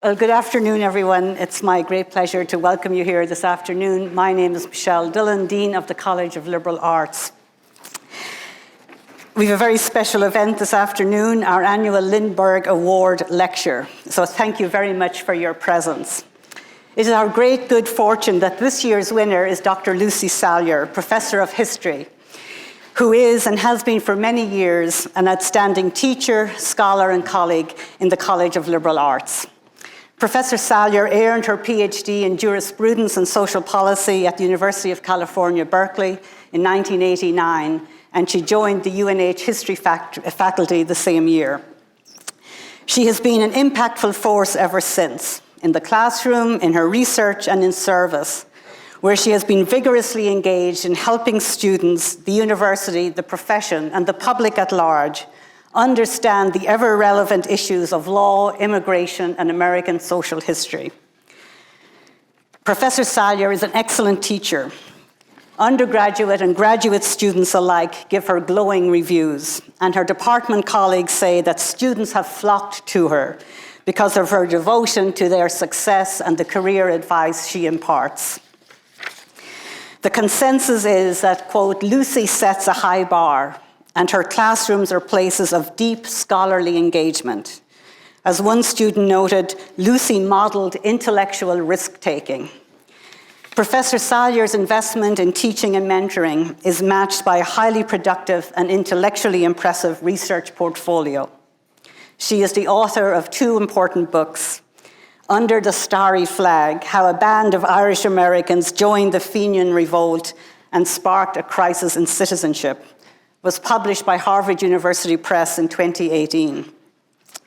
Well, good afternoon, everyone. It's my great pleasure to welcome you here this afternoon. My name is Michelle Dillon, Dean of the College of Liberal Arts. We have a very special event this afternoon, our annual Lindberg Award Lecture. So thank you very much for your presence. It is our great good fortune that this year's winner is Dr. Lucy Salyer, Professor of History, who is and has been for many years an outstanding teacher, scholar, and colleague in the College of Liberal Arts. Professor Salyer earned her PhD in jurisprudence and social policy at the University of California, Berkeley in 1989, and she joined the UNH History faculty the same year. She has been an impactful force ever since, in the classroom, in her research, and in service, where she has been vigorously engaged in helping students, the university, the profession, and the public at large understand the ever-relevant issues of law, immigration, and American social history. Professor Salyer is an excellent teacher. Undergraduate and graduate students alike give her glowing reviews, and her department colleagues say that students have flocked to her because of her devotion to their success and the career advice she imparts. The consensus is that, quote, Lucy sets a high bar, and her classrooms are places of deep scholarly engagement. As one student noted, Lucy modeled intellectual risk-taking. Professor Salyer's investment in teaching and mentoring is matched by a highly productive and intellectually impressive research portfolio. She is the author of two important books, Under the Starry Flag, How a Band of Irish Americans Joined the Fenian Revolt and Sparked a Crisis in Citizenship, was published by Harvard University Press in 2018.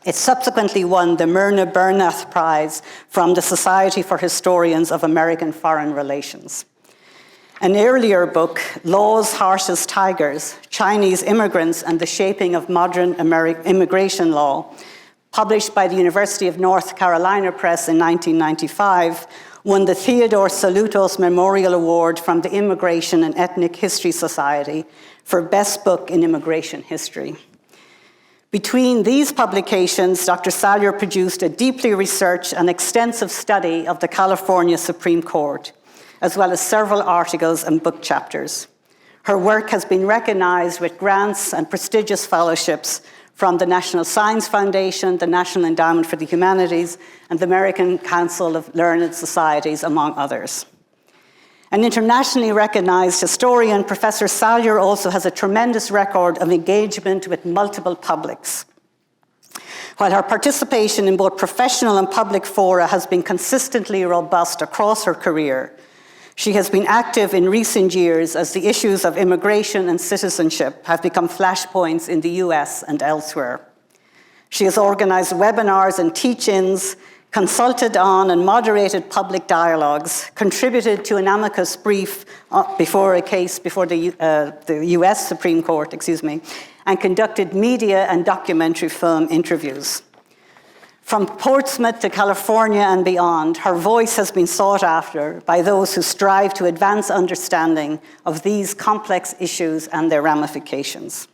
It subsequently won the Myrna Bernath Prize from the Society for Historians of American Foreign Relations. An earlier book, Laws Harsh as Tigers, Chinese Immigrants and the Shaping of Modern Immigration Law, published by the University of North Carolina Press in 1995, won the Theodore Salutos Memorial Award from the Immigration and Ethnic History Society for Best Book in Immigration History. Between these publications, Dr. Salyer produced a deeply researched and extensive study of the California Supreme Court, as well as several articles and book chapters. Her work has been recognized with grants and prestigious fellowships from the National Science Foundation, the National Endowment for the Humanities, and the American Council of Learned Societies, among others. An internationally recognized historian, Professor Salyer also has a tremendous record of engagement with multiple publics. While her participation in both professional and public fora has been consistently robust across her career, she has been active in recent years as the issues of immigration and citizenship have become flashpoints in the US and elsewhere. She has organized webinars and teach-ins, consulted on and moderated public dialogues, contributed to an amicus brief before a case before the US Supreme Court, and conducted media and documentary film interviews. From Portsmouth to California and beyond, her voice has been sought after by those who strive to advance understanding of these complex issues and their ramifications.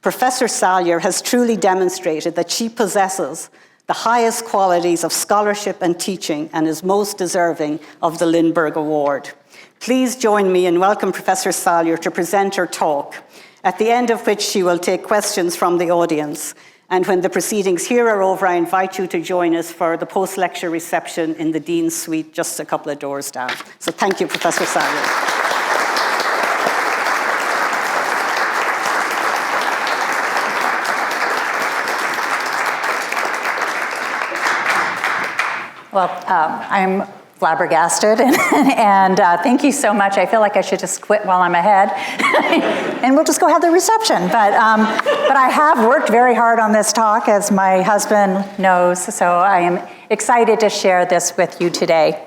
Professor Salyer has truly demonstrated that she possesses the highest qualities of scholarship and teaching and is most deserving of the Lindberg Award. Please join me in welcoming Professor Salyer to present her talk, at the end of which she will take questions from the audience. And when the proceedings here are over, I invite you to join us for the post-lecture reception in the Dean's Suite, just a couple of doors down. So thank you, Professor Salyer. Well, I'm flabbergasted, and thank you so much. I feel like I should just quit while I'm ahead, and we'll just go have the reception. But I have worked very hard on this talk, as my husband knows, so I am excited to share this with you today.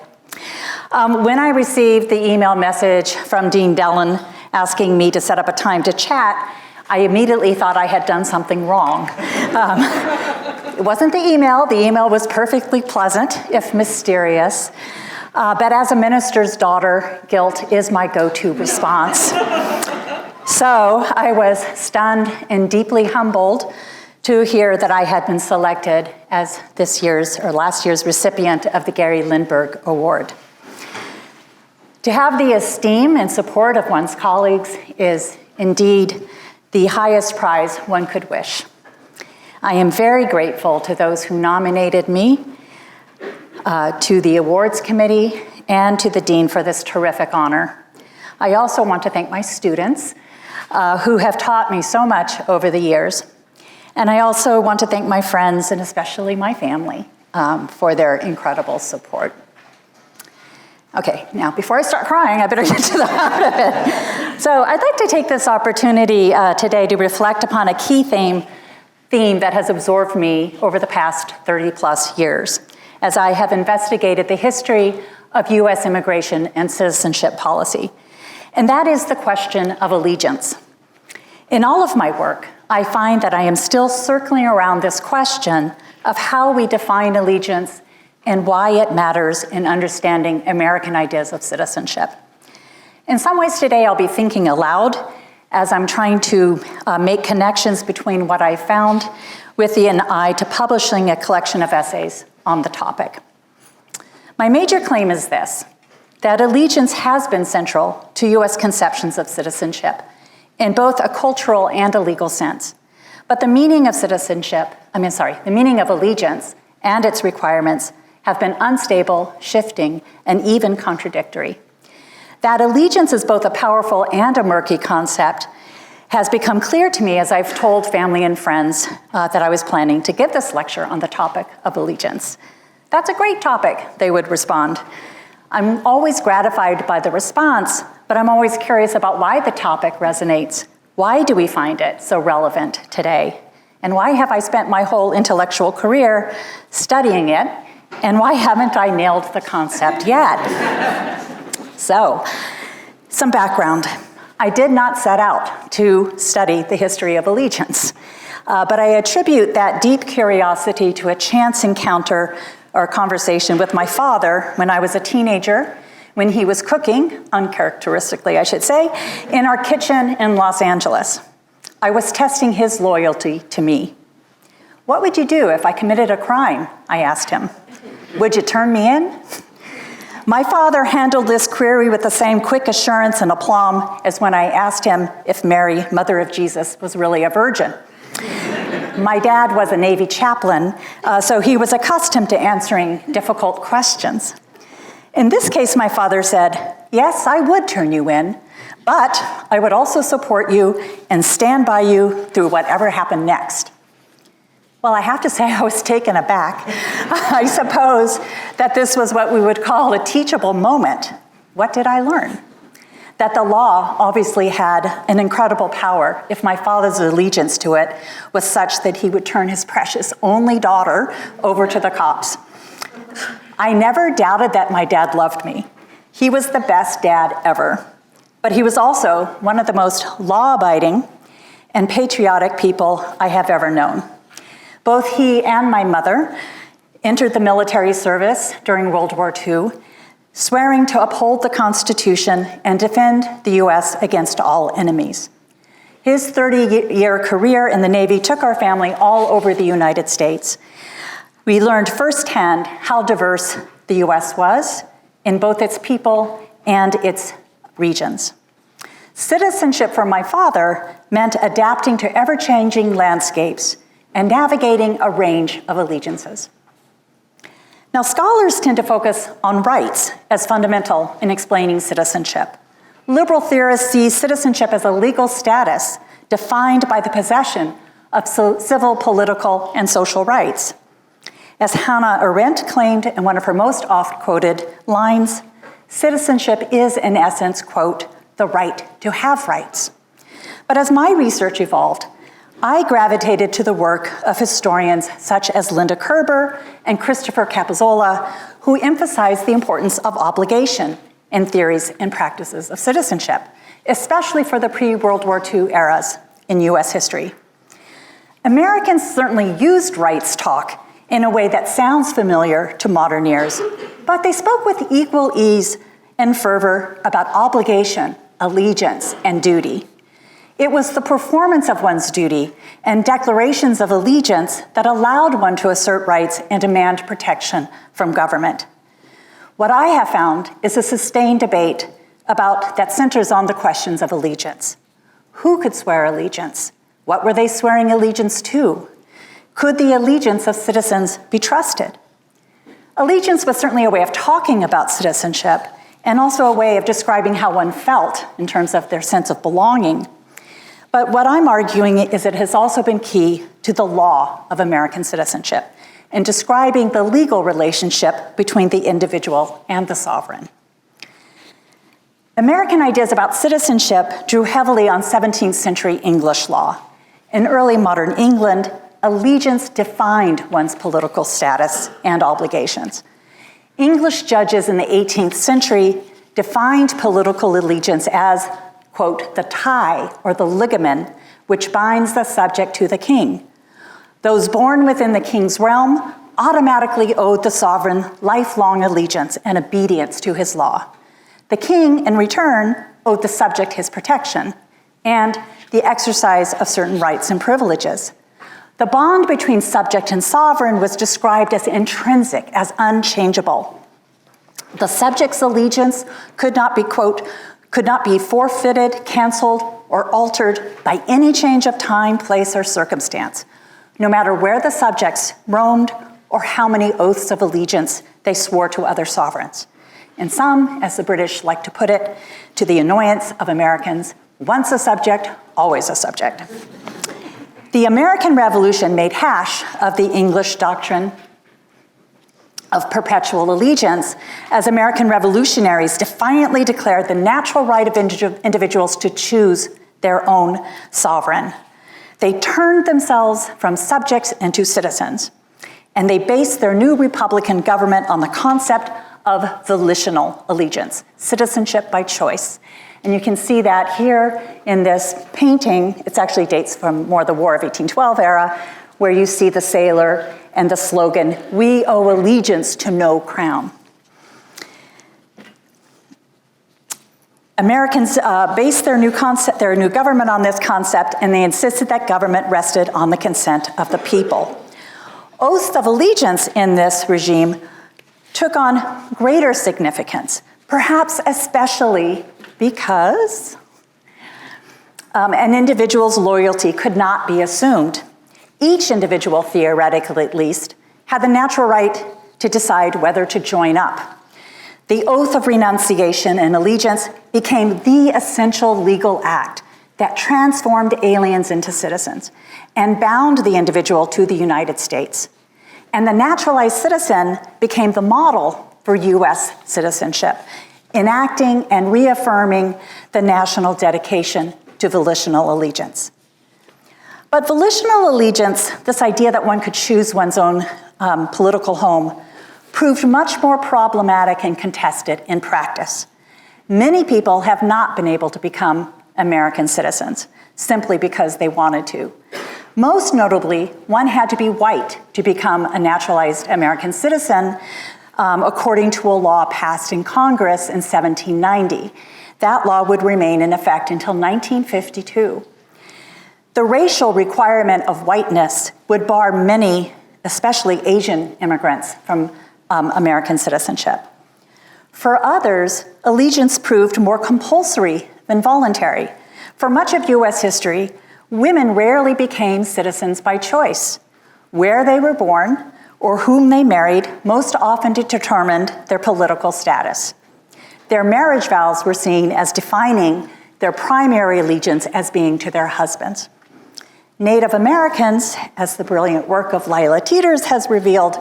When I received the email message from Dean Dillon asking me to set up a time to chat, I immediately thought I had done something wrong. It wasn't the email. The email was perfectly pleasant, if mysterious. But as a minister's daughter, guilt is my go-to response. So I was stunned and deeply humbled to hear that I had been selected as last year's recipient of the Gary Lindberg Award. To have the esteem and support of one's colleagues is indeed the highest prize one could wish. I am very grateful to those who nominated me, to the awards committee, and to the dean for this terrific honor. I also want to thank my students who have taught me so much over the years. And I also want to thank my friends and especially my family for their incredible support. Okay, now before I start crying, I better get to the heart of it. So I'd like to take this opportunity today to reflect upon a key theme that has absorbed me over the past 30 plus years, as I have investigated the history of US immigration and citizenship policy. And that is the question of allegiance. In all of my work, I find that I am still circling around this question of how we define allegiance and why it matters in understanding American ideas of citizenship. In some ways today, I'll be thinking aloud as I'm trying to make connections between what I found with an eye to publishing a collection of essays on the topic. My major claim is this, that allegiance has been central to US conceptions of citizenship in both a cultural and a legal sense. But the meaning of the meaning of allegiance and its requirements have been unstable, shifting, and even contradictory. That allegiance is both a powerful and a murky concept has become clear to me as I've told family and friends that I was planning to give this lecture on the topic of allegiance. That's a great topic, they would respond. I'm always gratified by the response, but I'm always curious about why the topic resonates. Why do we find it so relevant today? And why have I spent my whole intellectual career studying it? And why haven't I nailed the concept yet? So, some background. I did not set out to study the history of allegiance, but I attribute that deep curiosity to a chance encounter or conversation with my father when I was a teenager, when he was cooking, uncharacteristically I should say, in our kitchen in Los Angeles. I was testing his loyalty to me. "What would you do if I committed a crime?" I asked him. "Would you turn me in?" My father handled this query with the same quick assurance and aplomb as when I asked him if Mary, Mother of Jesus, was really a virgin. My dad was a Navy chaplain, so he was accustomed to answering difficult questions. In this case, my father said, "Yes, I would turn you in, but I would also support you and stand by you through whatever happened next." Well, I have to say I was taken aback. I suppose that this was what we would call a teachable moment. What did I learn? That the law obviously had an incredible power if my father's allegiance to it was such that he would turn his precious only daughter over to the cops. I never doubted that my dad loved me. He was the best dad ever. But he was also one of the most law-abiding and patriotic people I have ever known. Both he and my mother entered the military service during World War II, swearing to uphold the Constitution and defend the US against all enemies. His 30-year career in the Navy took our family all over the United States. We learned firsthand how diverse the US was in both its people and its regions. Citizenship for my father meant adapting to ever-changing landscapes and navigating a range of allegiances. Now, scholars tend to focus on rights as fundamental in explaining citizenship. Liberal theorists see citizenship as a legal status defined by the possession of civil, political, and social rights. As Hannah Arendt claimed in one of her most oft-quoted lines, citizenship is, in essence, quote, the right to have rights. But as my research evolved, I gravitated to the work of historians such as Linda Kerber and Christopher Capozzola, who emphasize the importance of obligation in theories and practices of citizenship, especially for the pre-World War II eras in US history. Americans certainly used rights talk in a way that sounds familiar to modern ears, but they spoke with equal ease and fervor about obligation, allegiance, and duty. It was the performance of one's duty and declarations of allegiance that allowed one to assert rights and demand protection from government. What I have found is a sustained debate that centers on the questions of allegiance. Who could swear allegiance? What were they swearing allegiance to? Could the allegiance of citizens be trusted? Allegiance was certainly a way of talking about citizenship and also a way of describing how one felt in terms of their sense of belonging. But what I'm arguing is it has also been key to the law of American citizenship in describing the legal relationship between the individual and the sovereign. American ideas about citizenship drew heavily on 17th century English law. In early modern England, allegiance defined one's political status and obligations. English judges in the 18th century defined political allegiance as, quote, the tie or the ligament which binds the subject to the king. Those born within the king's realm automatically owed the sovereign lifelong allegiance and obedience to his law. The king, in return, owed the subject his protection and the exercise of certain rights and privileges. The bond between subject and sovereign was described as intrinsic, as unchangeable. The subject's allegiance could not be, quote, could not be forfeited, canceled, or altered by any change of time, place, or circumstance, no matter where the subjects roamed or how many oaths of allegiance they swore to other sovereigns. And some, as the British like to put it, to the annoyance of Americans, once a subject, always a subject. The American Revolution made hash of the English doctrine of perpetual allegiance as American revolutionaries defiantly declared the natural right of individuals to choose their own sovereign. They turned themselves from subjects into citizens, and they based their new Republican government on the concept of volitional allegiance, citizenship by choice. And you can see that here in this painting. It actually dates from more the War of 1812 era, where you see the sailor and the slogan, "We owe allegiance to no crown." Americans based their new government on this concept, and they insisted that government rested on the consent of the people. Oaths of allegiance in this regime took on greater significance, perhaps especially because an individual's loyalty could not be assumed. Each individual, theoretically at least, had the natural right to decide whether to join up. The oath of renunciation and allegiance became the essential legal act that transformed aliens into citizens and bound the individual to the United States. And the naturalized citizen became the model for US citizenship, enacting and reaffirming the national dedication to volitional allegiance. But volitional allegiance, this idea that one could choose one's own political home, proved much more problematic and contested in practice. Many people have not been able to become American citizens simply because they wanted to. Most notably, one had to be white to become a naturalized American citizen, according to a law passed in Congress in 1790. That law would remain in effect until 1952. The racial requirement of whiteness would bar many, especially Asian immigrants, from American citizenship. For others, allegiance proved more compulsory than voluntary. For much of US history, women rarely became citizens by choice. Where they were born or whom they married most often determined their political status. Their marriage vows were seen as defining their primary allegiance as being to their husbands. Native Americans, as the brilliant work of Lila Teeters has revealed,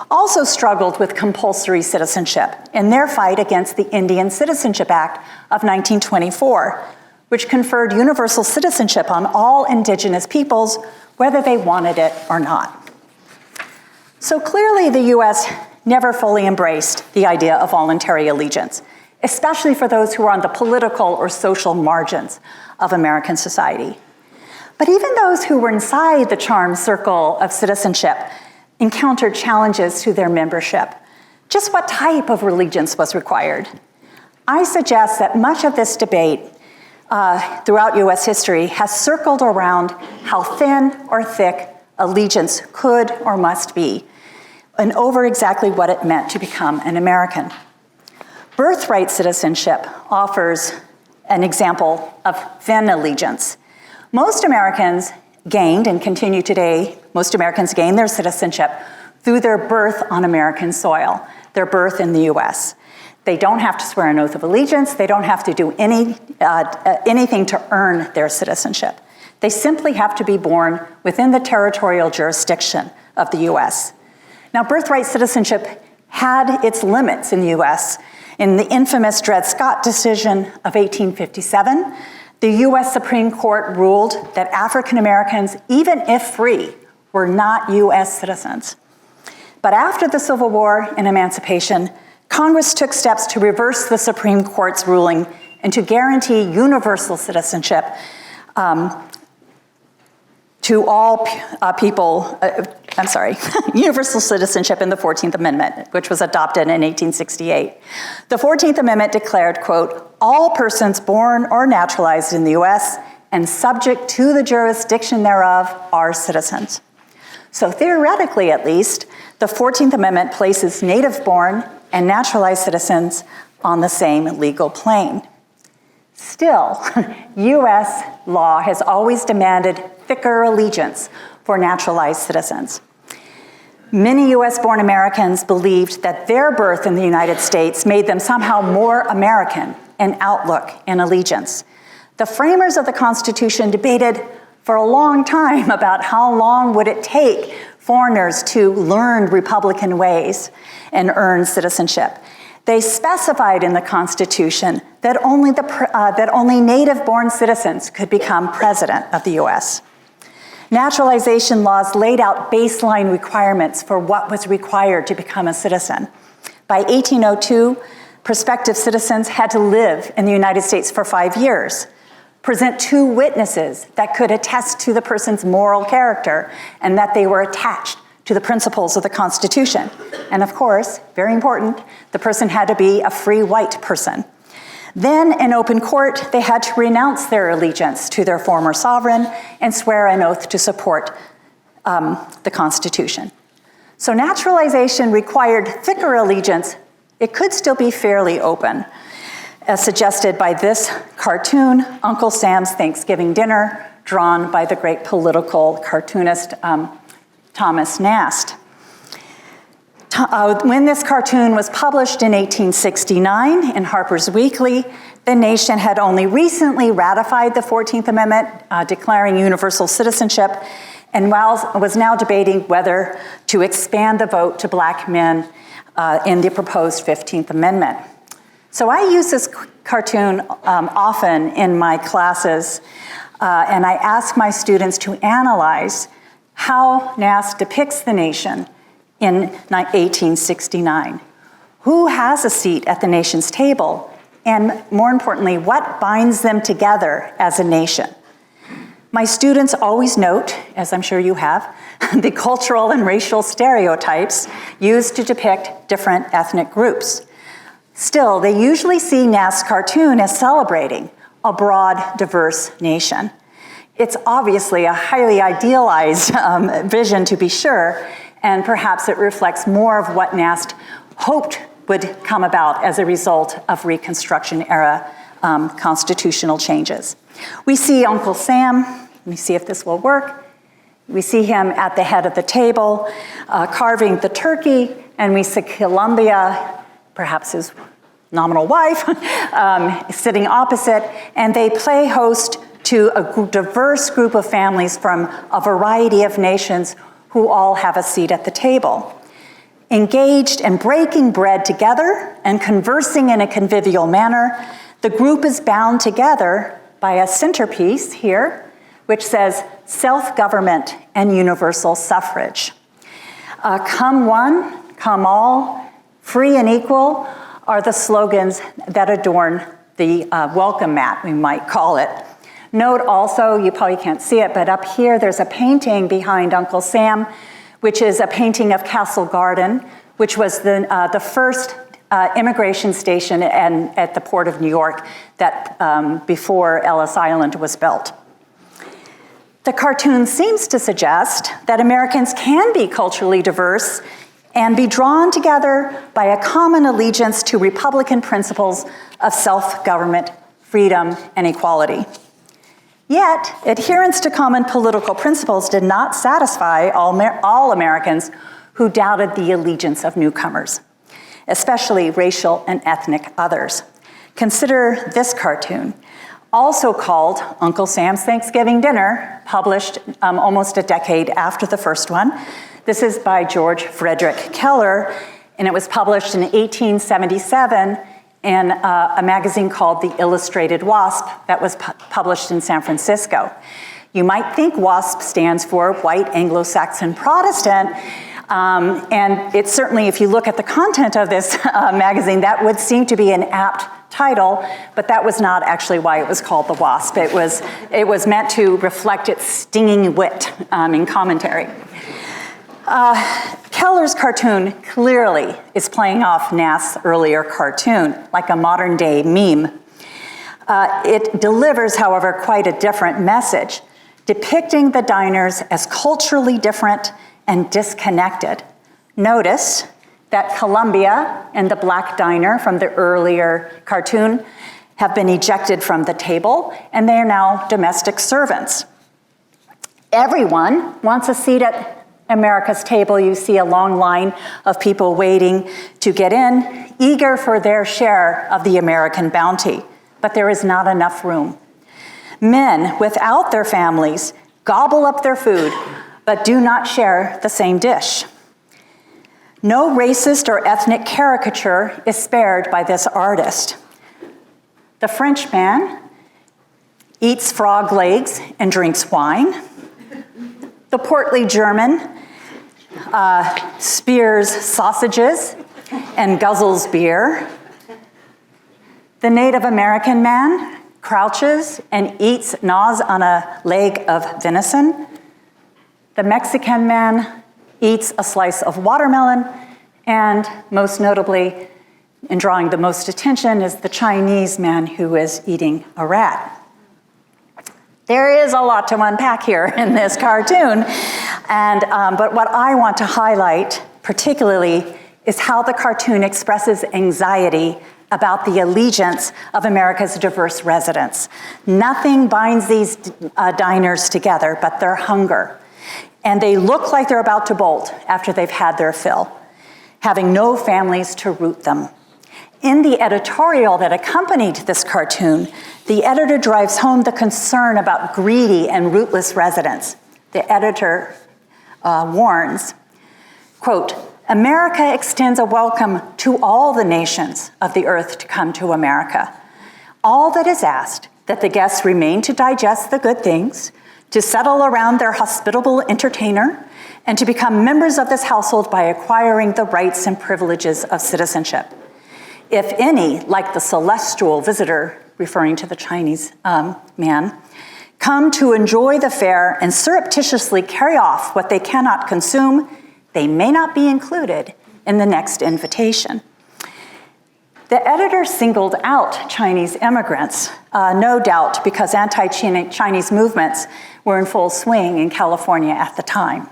also struggled with compulsory citizenship in their fight against the Indian Citizenship Act of 1924, which conferred universal citizenship on all indigenous peoples, whether they wanted it or not. So clearly the US never fully embraced the idea of voluntary allegiance, especially for those who are on the political or social margins of American society. But even those who were inside the charmed circle of citizenship encountered challenges to their membership. Just what type of allegiance was required? I suggest that much of this debate throughout US history has circled around how thin or thick allegiance could or must be, and over exactly what it meant to become an American. Birthright citizenship offers an example of thin allegiance. Most Americans gained, and continue today, most Americans gain their citizenship through their birth on American soil, their birth in the US. They don't have to swear an oath of allegiance. They don't have to do anything to earn their citizenship. They simply have to be born within the territorial jurisdiction of the US. Now, birthright citizenship had its limits in the US. In the infamous Dred Scott decision of 1857, the US Supreme Court ruled that African Americans, even if free, were not US citizens. But after the Civil War and emancipation, Congress took steps to reverse the Supreme Court's ruling and to guarantee universal citizenship to all people, universal citizenship in the 14th Amendment, which was adopted in 1868. The 14th Amendment declared, quote, all persons born or naturalized in the US and subject to the jurisdiction thereof are citizens. So theoretically, at least, the 14th Amendment places native-born and naturalized citizens on the same legal plane. Still, US law has always demanded thicker allegiance for naturalized citizens. Many US-born Americans believed that their birth in the United States made them somehow more American in outlook and allegiance. The framers of the Constitution debated for a long time about how long would it take foreigners to learn Republican ways and earn citizenship. They specified in the Constitution that only native-born citizens could become president of the US. Naturalization laws laid out baseline requirements for what was required to become a citizen. By 1802, prospective citizens had to live in the United States for 5 years, present 2 witnesses that could attest to the person's moral character and that they were attached to the principles of the Constitution. And of course, very important, the person had to be a free white person. Then in open court, they had to renounce their allegiance to their former sovereign and swear an oath to support the Constitution. So naturalization required thicker allegiance. It could still be fairly open, as suggested by this cartoon, Uncle Sam's Thanksgiving Dinner, drawn by the great political cartoonist Thomas Nast. When this cartoon was published in 1869 in Harper's Weekly, the nation had only recently ratified the 14th Amendment, declaring universal citizenship, and was now debating whether to expand the vote to black men in the proposed 15th Amendment. So I use this cartoon often in my classes, and I ask my students to analyze how Nast depicts the nation in 1869. Who has a seat at the nation's table? And more importantly, what binds them together as a nation? My students always note, as I'm sure you have, the cultural and racial stereotypes used to depict different ethnic groups. Still, they usually see Nast's cartoon as celebrating a broad, diverse nation. It's obviously a highly idealized vision, to be sure, and perhaps it reflects more of what Nast hoped would come about as a result of Reconstruction-era constitutional changes. We see Uncle Sam. Let me see if this will work. We see him at the head of the table, carving the turkey, and we see Columbia, perhaps his nominal wife, sitting opposite, and they play host to a diverse group of families from a variety of nations who all have a seat at the table. Engaged in breaking bread together and conversing in a convivial manner, the group is bound together by a centerpiece here, which says self-government and universal suffrage. Come one, come all, free and equal are the slogans that adorn the welcome mat, we might call it. Note also, you probably can't see it, but up here there's a painting behind Uncle Sam, which is a painting of Castle Garden, which was the first immigration station and at the Port of New York that before Ellis Island was built. The cartoon seems to suggest that Americans can be culturally diverse and be drawn together by a common allegiance to Republican principles of self-government, freedom, and equality. Yet, adherence to common political principles did not satisfy all Americans who doubted the allegiance of newcomers, especially racial and ethnic others. Consider this cartoon, also called Uncle Sam's Thanksgiving Dinner, published almost a decade after the first one. This is by George Frederick Keller, and it was published in 1877 in a magazine called The Illustrated Wasp that was published in San Francisco. You might think WASP stands for White Anglo-Saxon Protestant, and it certainly, if you look at the content of this magazine, that would seem to be an apt title, but that was not actually why it was called the WASP. It was meant to reflect its stinging wit in commentary. Keller's cartoon clearly is playing off Nath's earlier cartoon, like a modern day meme. It delivers, however, quite a different message, depicting the diners as culturally different and disconnected. Notice that Columbia and the black diner from the earlier cartoon have been ejected from the table, and they are now domestic servants. Everyone wants a seat at America's table. You see a long line of people waiting to get in, eager for their share of the American bounty, but there is not enough room. Men without their families gobble up their food, but do not share the same dish. No racist or ethnic caricature is spared by this artist. The Frenchman eats frog legs and drinks wine. The portly German spears sausages and guzzles beer. The Native American man crouches and gnaws on a leg of venison. The Mexican man eats a slice of watermelon, and most notably, in drawing the most attention, is the Chinese man who is eating a rat. There is a lot to unpack here in this cartoon, but what I want to highlight particularly is how the cartoon expresses anxiety about the allegiance of America's diverse residents. Nothing binds these diners together but their hunger. And they look like they're about to bolt after they've had their fill, having no families to root them. In the editorial that accompanied this cartoon, the editor drives home the concern about greedy and rootless residents. The editor warns, quote, "America extends a welcome to all the nations of the earth to come to America. All that is asked, that the guests remain to digest the good things, to settle around their hospitable entertainer, and to become members of this household by acquiring the rights and privileges of citizenship. If any, like the celestial visitor," referring to the Chinese man, "come to enjoy the fare and surreptitiously carry off what they cannot consume, they may not be included in the next invitation." The editor singled out Chinese immigrants, no doubt because anti-Chinese movements were in full swing in California at the time.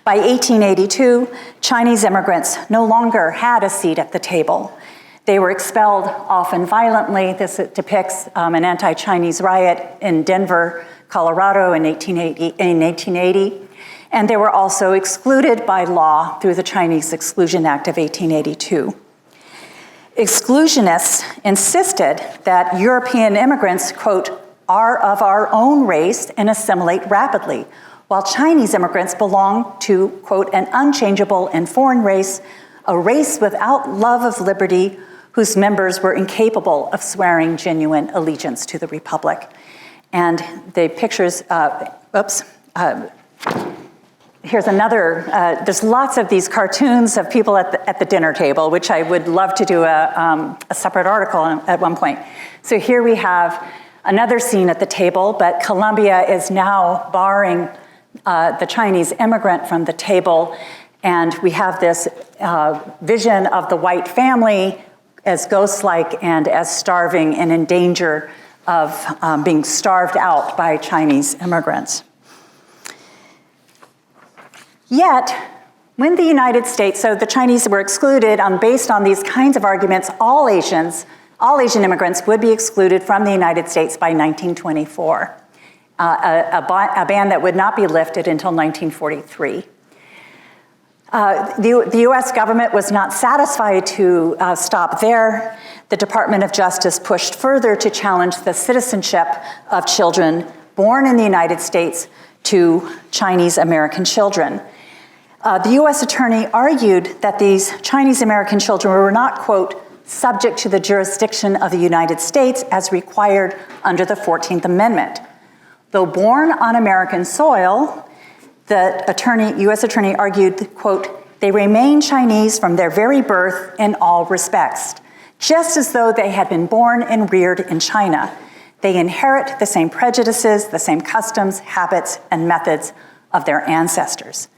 By 1882, Chinese immigrants no longer had a seat at the table. They were expelled, often violently. This depicts an anti-Chinese riot in Denver, Colorado in 1880. And they were also excluded by law through the Chinese Exclusion Act of 1882. Exclusionists insisted that European immigrants, quote, "are of our own race and assimilate rapidly, while Chinese immigrants belong to, quote, "an unchangeable and foreign race, a race without love of liberty, whose members were incapable of swearing genuine allegiance to the Republic." And the pictures, here's another, there's lots of these cartoons of people at the dinner table, which I would love to do a separate article at one point. So here we have another scene at the table, but Columbia is now barring the Chinese immigrant from the table, and we have this vision of the white family as ghost-like and as starving and in danger of being starved out by Chinese immigrants. Yet, when the United States, so the Chinese were excluded based on these kinds of arguments, all Asian immigrants would be excluded from the United States by 1924, a ban that would not be lifted until 1943. The US government was not satisfied to stop there. The Department of Justice pushed further to challenge the citizenship of children born in the United States to Chinese American children. The US attorney argued that these Chinese American children were not, quote, subject to the jurisdiction of the United States as required under the 14th Amendment. Though born on American soil, the US attorney argued, quote, they remain Chinese from their very birth in all respects, just as though they had been born and reared in China. They inherit the same prejudices, the same customs, habits, and methods of their ancestors.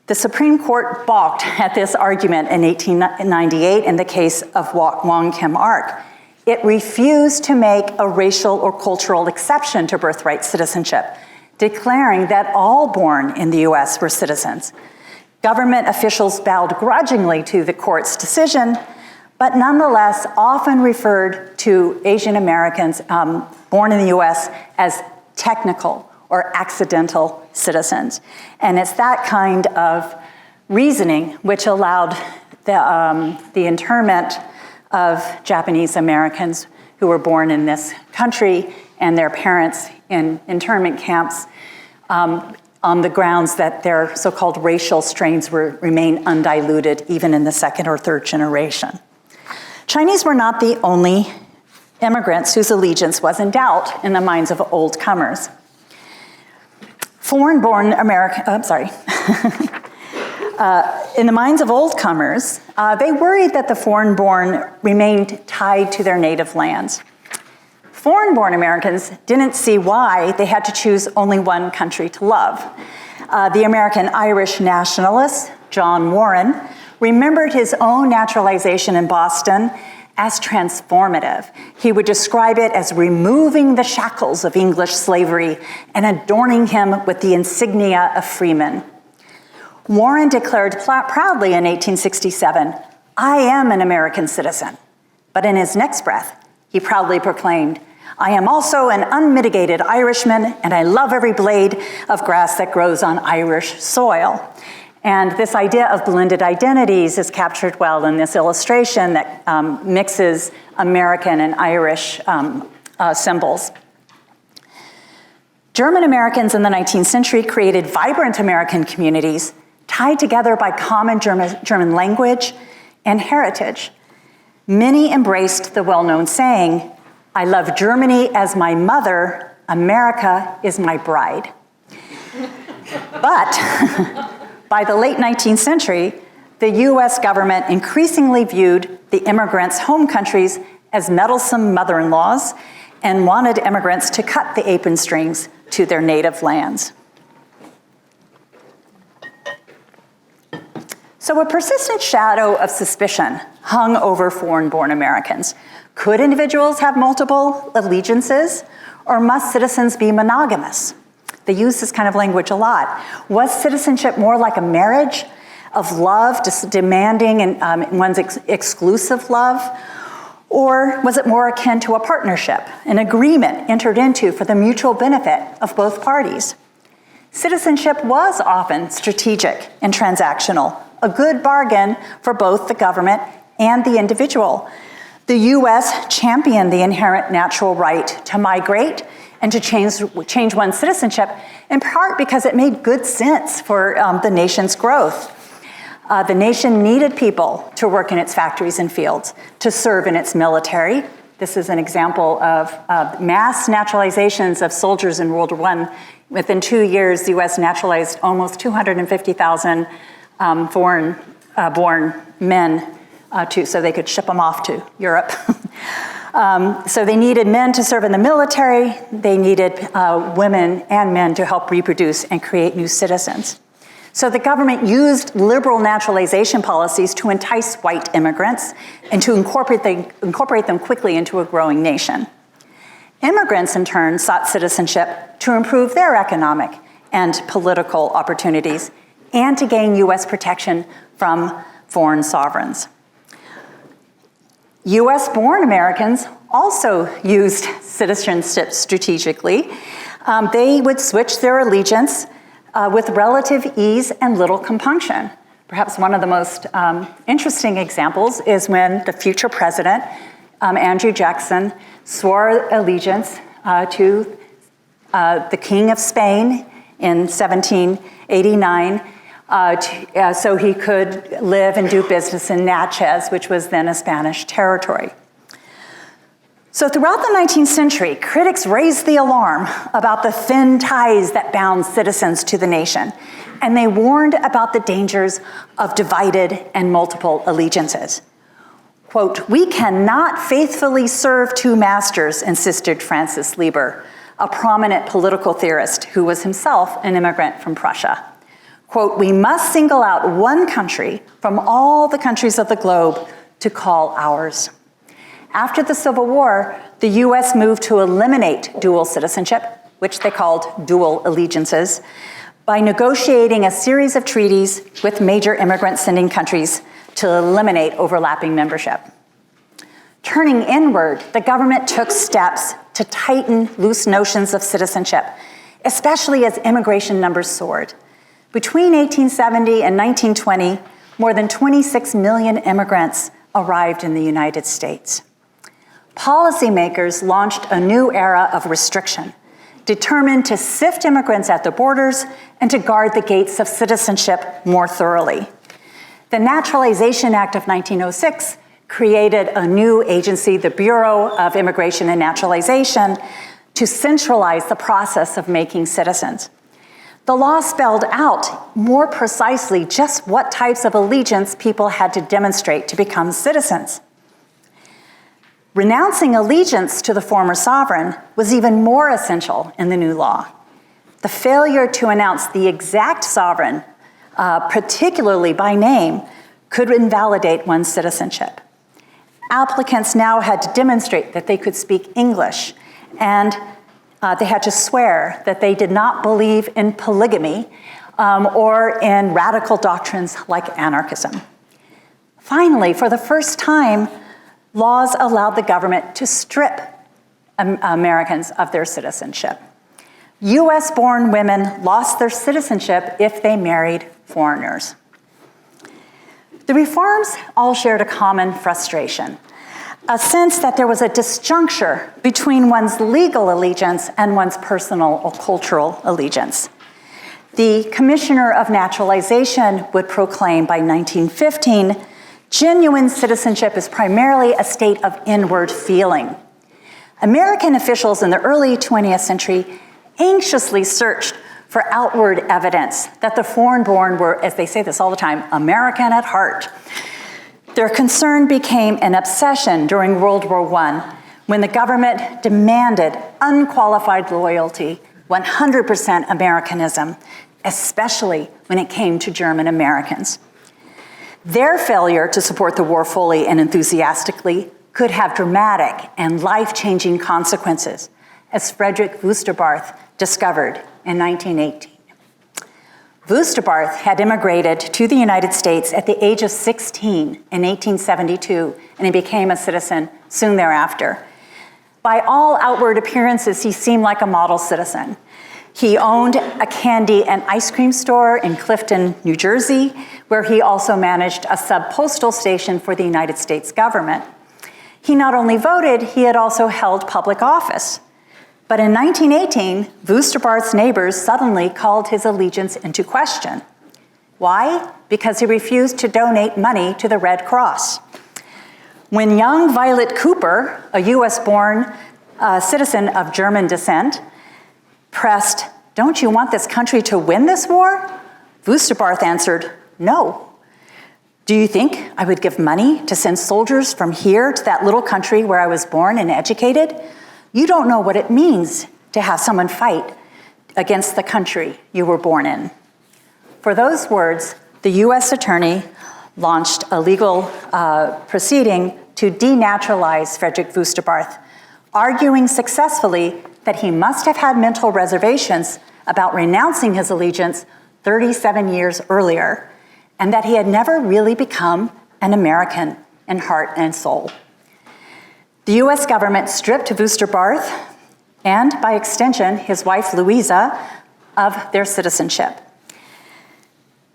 The Supreme Court balked at this argument in 1898 in the case of Wong Kim Ark. It refused to make a racial or cultural exception to birthright citizenship, declaring that all born in the US were citizens. Government officials bowed grudgingly to the court's decision, but nonetheless often referred to Asian Americans born in the US as technical or accidental citizens. And it's that kind of reasoning which allowed the internment of Japanese Americans who were born in this country and their parents in internment camps on the grounds that their so-called racial strains remain undiluted even in the second or third generation. Chinese were not the only immigrants whose allegiance was in doubt in the minds of old comers. Foreign-born in the minds of old comers, they worried that the foreign-born remained tied to their native lands. Foreign-born Americans didn't see why they had to choose only one country to love. The American Irish nationalist, John Warren, remembered his own naturalization in Boston as transformative. He would describe it as removing the shackles of English slavery and adorning him with the insignia of freeman. Warren declared proudly in 1867, "I am an American citizen." But in his next breath, he proudly proclaimed, "I am also an unmitigated Irishman, and I love every blade of grass that grows on Irish soil." And this idea of blended identities is captured well in this illustration that mixes American and Irish symbols. German Americans in the 19th century created vibrant American communities tied together by common German language and heritage. Many embraced the well-known saying, "I love Germany as my mother, America is my bride." But by the late 19th century, the US government increasingly viewed the immigrants' home countries as meddlesome mother-in-laws and wanted immigrants to cut the apron strings to their native lands. So a persistent shadow of suspicion hung over foreign-born Americans. Could individuals have multiple allegiances, or must citizens be monogamous? They use this kind of language a lot. Was citizenship more like a marriage of love, just demanding one's exclusive love? Or was it more akin to a partnership, an agreement entered into for the mutual benefit of both parties? Citizenship was often strategic and transactional, a good bargain for both the government and the individual. The US championed the inherent natural right to migrate and to change one's citizenship, in part because it made good sense for the nation's growth. The nation needed people to work in its factories and fields, to serve in its military. This is an example of mass naturalizations of soldiers in World War I. Within 2 years, the US naturalized almost 250,000 foreign-born men so they could ship them off to Europe. So they needed men to serve in the military. They needed women and men to help reproduce and create new citizens. So the government used liberal naturalization policies to entice white immigrants and to incorporate them quickly into a growing nation. Immigrants, in turn, sought citizenship to improve their economic and political opportunities and to gain US protection from foreign sovereigns. US-born Americans also used citizenship strategically. They would switch their allegiance with relative ease and little compunction. Perhaps one of the most interesting examples is when the future president, Andrew Jackson, swore allegiance to the King of Spain in 1789 so he could live and do business in Natchez, which was then a Spanish territory. So throughout the 19th century, critics raised the alarm about the thin ties that bound citizens to the nation, and they warned about the dangers of divided and multiple allegiances. Quote, "We cannot faithfully serve two masters," insisted Francis Lieber, a prominent political theorist who was himself an immigrant from Prussia. Quote, "We must single out one country from all the countries of the globe to call ours." After the Civil War, the US moved to eliminate dual citizenship, which they called dual allegiances, by negotiating a series of treaties with major immigrant-sending countries to eliminate overlapping membership. Turning inward, the government took steps to tighten loose notions of citizenship, especially as immigration numbers soared. Between 1870 and 1920, more than 26 million immigrants arrived in the United States. Policymakers launched a new era of restriction, determined to sift immigrants at the borders and to guard the gates of citizenship more thoroughly. The Naturalization Act of 1906 created a new agency, the Bureau of Immigration and Naturalization, to centralize the process of making citizens. The law spelled out more precisely just what types of allegiance people had to demonstrate to become citizens. Renouncing allegiance to the former sovereign was even more essential in the new law. The failure to announce the exact sovereign, particularly by name, could invalidate one's citizenship. Applicants now had to demonstrate that they could speak English, and they had to swear that they did not believe in polygamy or in radical doctrines like anarchism. Finally, for the first time, laws allowed the government to strip Americans of their citizenship. US-born women lost their citizenship if they married foreigners. The reforms all shared a common frustration, a sense that there was a disjuncture between one's legal allegiance and one's personal or cultural allegiance. The Commissioner of Naturalization would proclaim by 1915, genuine citizenship is primarily a state of inward feeling. American officials in the early 20th century anxiously searched for outward evidence that the foreign-born were, as they say this all the time, American at heart. Their concern became an obsession during World War I, when the government demanded unqualified loyalty, 100% Americanism, especially when it came to German Americans. Their failure to support the war fully and enthusiastically could have dramatic and life-changing consequences, as Frederick Wusterbarth discovered in 1918. Wusterbarth had immigrated to the United States at the age of 16 in 1872, and he became a citizen soon thereafter. By all outward appearances, he seemed like a model citizen. He owned a candy and ice cream store in Clifton, New Jersey, where he also managed a sub-postal station for the United States government. He not only voted, he had also held public office. But in 1918, Wusterbarth's neighbors suddenly called his allegiance into question. Why? Because he refused to donate money to the Red Cross. When young Violet Cooper, a US-born citizen of German descent, pressed, "Don't you want this country to win this war?" Wusterbarth answered, "No. Do you think I would give money to send soldiers from here to that little country where I was born and educated? You don't know what it means to have someone fight against the country you were born in." For those words, the US attorney launched a legal proceeding to denaturalize Frederick Wusterbarth, arguing successfully that he must have had mental reservations about renouncing his allegiance 37 years earlier, and that he had never really become an American in heart and soul. The US government stripped Wusterbarth, and by extension, his wife Louisa, of their citizenship.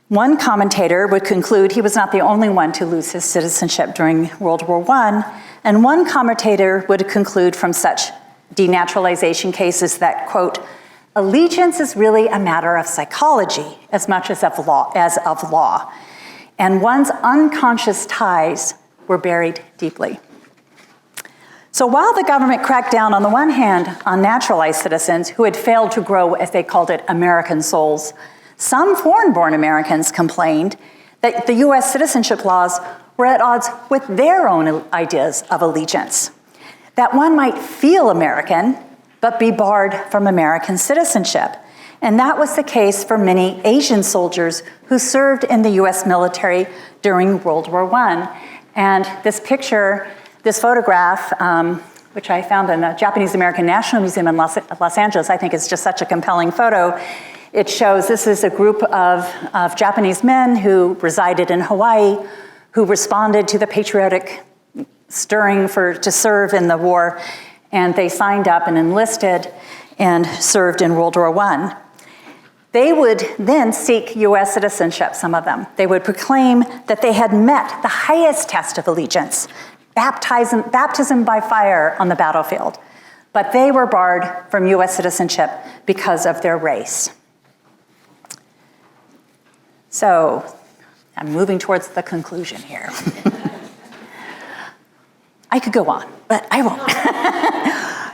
One commentator would conclude he was not the only one to lose his citizenship during World War I, and one commentator would conclude from such denaturalization cases that, quote, allegiance is really a matter of psychology as much as of law, and one's unconscious ties were buried deeply. So while the government cracked down on the one hand on naturalized citizens who had failed to grow, as they called it, American souls, some foreign-born Americans complained that the US citizenship laws were at odds with their own ideas of allegiance, that one might feel American, but be barred from American citizenship. And that was the case for many Asian soldiers who served in the US military during World War I. And this picture, this photograph, which I found in the Japanese American National Museum in Los Angeles, I think is just such a compelling photo. It shows this is a group of Japanese men who resided in Hawaii, who responded to the patriotic stirring to serve in the war, and they signed up and enlisted and served in World War I. They would then seek US citizenship, some of them. They would proclaim that they had met the highest test of allegiance, baptism by fire on the battlefield, but they were barred from US citizenship because of their race. So, I'm moving towards the conclusion here. I could go on, but I won't.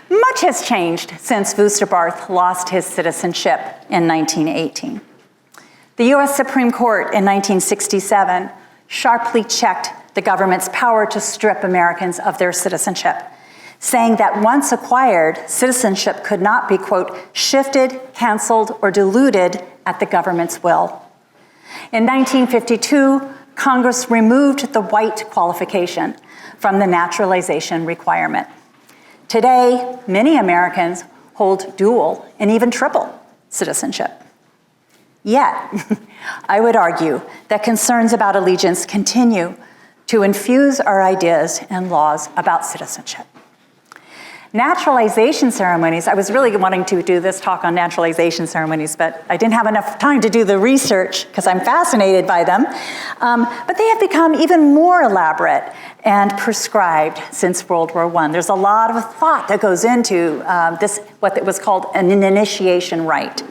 Much has changed since Wusterbarth lost his citizenship in 1918. The US Supreme Court in 1967 sharply checked the government's power to strip Americans of their citizenship, saying that once acquired, citizenship could not be, quote, shifted, canceled, or diluted at the government's will. In 1952, Congress removed the white qualification from the naturalization requirement. Today, many Americans hold dual and even triple citizenship. Yet, I would argue that concerns about allegiance continue to infuse our ideas and laws about citizenship. Naturalization ceremonies, I was really wanting to do this talk on naturalization ceremonies, but I didn't have enough time to do the research because I'm fascinated by them. But they have become even more elaborate and prescribed since World War I. There's a lot of thought that goes into this, what was called an initiation rite.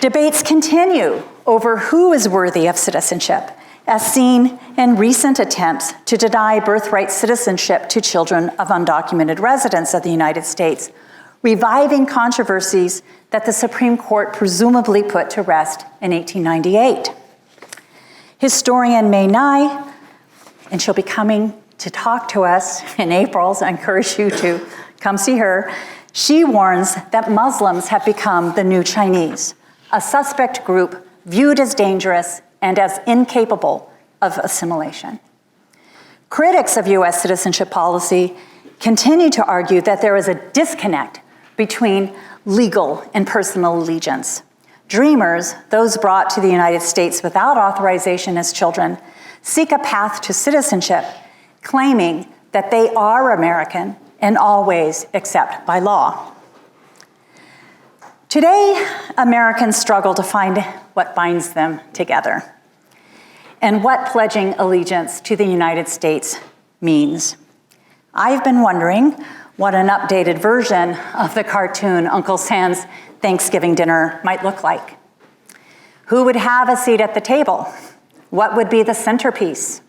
Debates continue over who is worthy of citizenship, as seen in recent attempts to deny birthright citizenship to children of undocumented residents of the United States, reviving controversies that the Supreme Court presumably put to rest in 1898. Historian May Nye, and she'll be coming to talk to us in April, so I encourage you to come see her, she warns that Muslims have become the new Chinese, a suspect group viewed as dangerous and as incapable of assimilation. Critics of US citizenship policy continue to argue that there is a disconnect between legal and personal allegiance. Dreamers, those brought to the United States without authorization as children, seek a path to citizenship, claiming that they are American in all ways except by law. Today, Americans struggle to find what binds them together and what pledging allegiance to the United States means. I've been wondering what an updated version of the cartoon Uncle Sam's Thanksgiving dinner might look like. Who would have a seat at the table? What would be the centerpiece?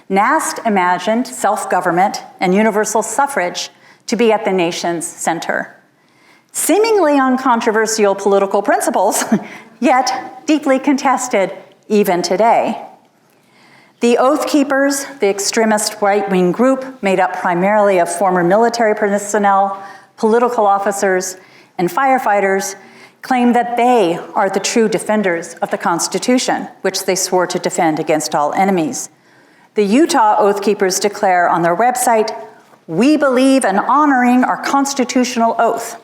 Nast imagined self-government and universal suffrage to be at the nation's center. Seemingly uncontroversial political principles, yet deeply contested even today. The Oath Keepers, the extremist right-wing group made up primarily of former military personnel, political officers, and firefighters, claim that they are the true defenders of the Constitution, which they swore to defend against all enemies. The Utah Oath Keepers declare on their website, "We believe in honoring our constitutional oath,"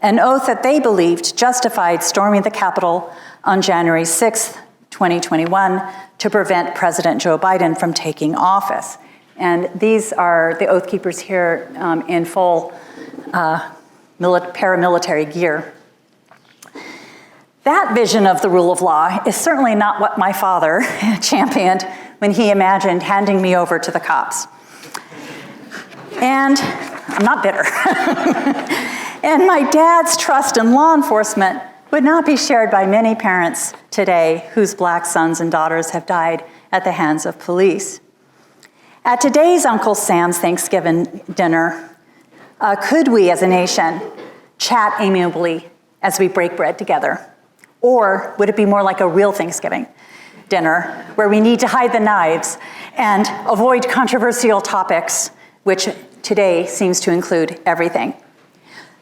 an oath that they believed justified storming the Capitol on January 6th, 2021, to prevent President Joe Biden from taking office. And these are the Oath Keepers here in full paramilitary gear. That vision of the rule of law is certainly not what my father championed when he imagined handing me over to the cops. And I'm not bitter. And my dad's trust in law enforcement would not be shared by many parents today whose black sons and daughters have died at the hands of police. At today's Uncle Sam's Thanksgiving dinner, could we as a nation chat amiably as we break bread together? Or would it be more like a real Thanksgiving dinner where we need to hide the knives and avoid controversial topics, which today seems to include everything?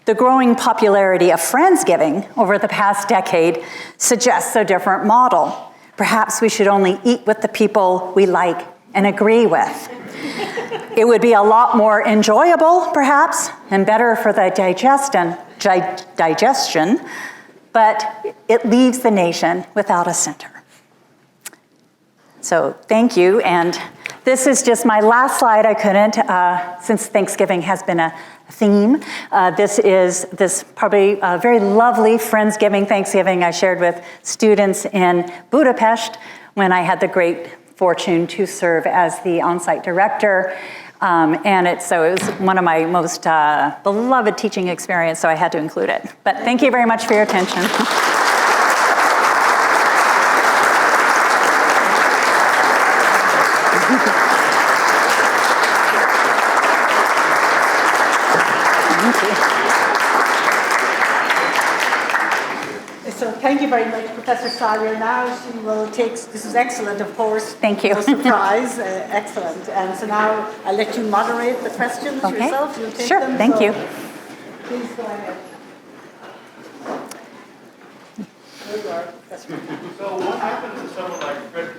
The growing popularity of Friendsgiving over the past decade suggests a different model. Perhaps we should only eat with the people we like and agree with. It would be a lot more enjoyable, perhaps, and better for the digestion, but it leaves the nation without a center. So thank you, and this is just my last slide. I couldn't, since Thanksgiving has been a theme. This is probably a very lovely Friendsgiving Thanksgiving I shared with students in Budapest when I had the great fortune to serve as the on-site director. And it was one of my most beloved teaching experience, so I had to include it. But thank you very much for your attention. So thank you very much, Professor Salyer. Now she will take, this is excellent, of course. Thank you. No surprise, excellent. And so now I'll let you moderate the questions yourself. You'll take sure, them, thank you. Please go ahead. There you are, Professor. So what happens to someone like Fred